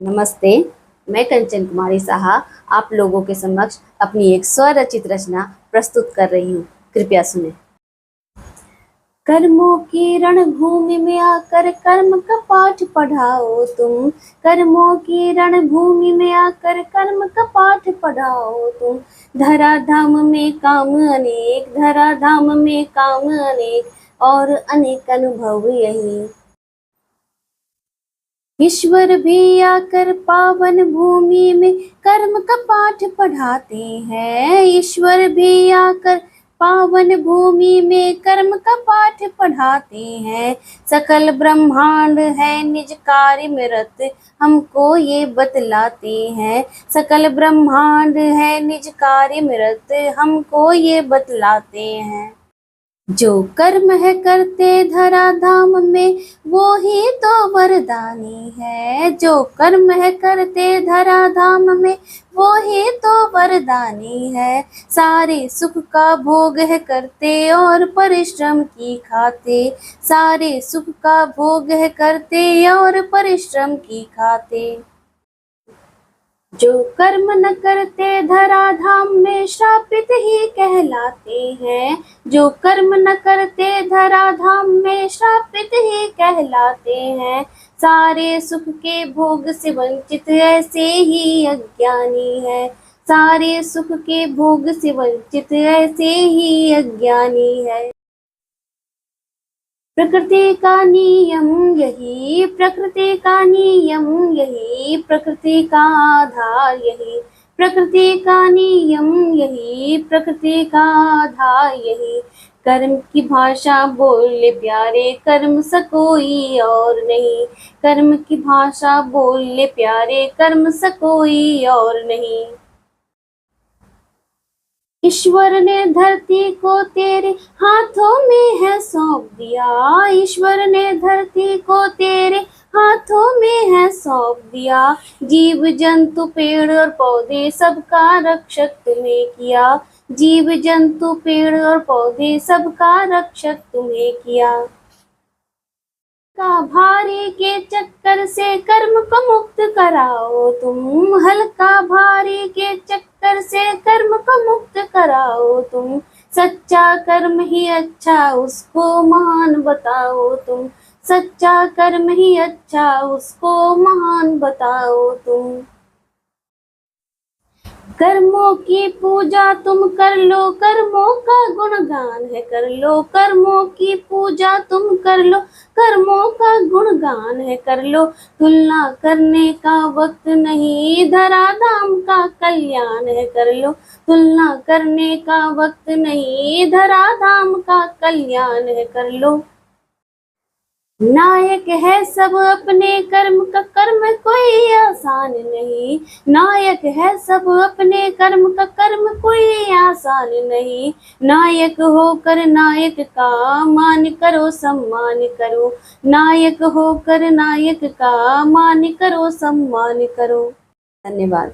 नमस्ते, मैं कंचन कुमारी साहा आप लोगों के समक्ष अपनी एक स्वरचित रचना प्रस्तुत कर रही हूँ। कृपया सुने। कर्मों की रणभूमि में आकर कर्म का पाठ पढ़ाओ तुम। कर्मों की रणभूमि में आकर कर्म का पाठ पढ़ाओ तुम। धराधाम में काम अनेक, धराधाम में काम अनेक और अनेक अनुभव यही। ईश्वर भी आकर पावन भूमि में कर्म का पाठ पढ़ाते हैं। ईश्वर भी आकर पावन भूमि में कर्म का पाठ पढ़ाते हैं। सकल ब्रह्मांड है निज कार्य में रत, हमको ये बतलाते हैं। सकल ब्रह्मांड है निज कार्य में रत, हमको ये बतलाते हैं। जो कर्म है करते धराधाम में वो ही तो वरदानी है। जो कर्म है करते धराधाम में वो ही तो वरदानी है। सारे सुख का भोग है करते और परिश्रम की खाते। सारे सुख का भोग है करते और परिश्रम की खाते। जो कर्म न करते धराधाम में श्रापित ही कहलाते हैं। जो कर्म न करते धराधाम में श्रापित ही कहलाते हैं। सारे सुख के भोग से वंचित ऐसे ही अज्ञानी है। सारे सुख के भोग से वंचित ऐसे ही अज्ञानी है। प्रकृति का नियम यही, प्रकृति का नियम यही, प्रकृति का आधार यही। प्रकृति का नियम यही, प्रकृति का आधार यही। कर्म की भाषा बोले प्यारे, कर्म सा कोई और नहीं। कर्म की भाषा बोले प्यारे, कर्म सा कोई और नहीं। ईश्वर ने धरती को तेरे हाथों में है सौंप दिया। ईश्वर ने धरती को तेरे हाथों में है सौंप दिया। जीव जंतु पेड़ और पौधे सबका रक्षक तुम्हें किया। जीव जंतु पेड़ और पौधे सबका रक्षक तुम्हें किया। का भारी के चक्कर से कर्म को मुक्त कराओ तुम। हल्का भारी के चक्कर से कर्म को मुक्त कराओ तुम। सच्चा कर्म ही अच्छा उसको महान बताओ तुम। सच्चा कर्म ही अच्छा उसको महान बताओ तुम। कर्मों की पूजा तुम कर लो, कर्मों का गुणगान है कर लो। कर्मों की पूजा तुम कर लो, कर्मों का गुणगान है कर लो। तुलना करने का वक्त नहीं, धराधाम का कल्याण है कर लो। तुलना करने का वक्त नहीं, धराधाम का कल्याण है कर लो। नायक है सब अपने कर्म का, कर्म कोई आसान नहीं। नायक है सब अपने कर्म का, कर्म कोई आसान नहीं। नायक होकर नायक का मान करो सम्मान करो। नायक होकर नायक का मान करो सम्मान करो। धन्यवाद।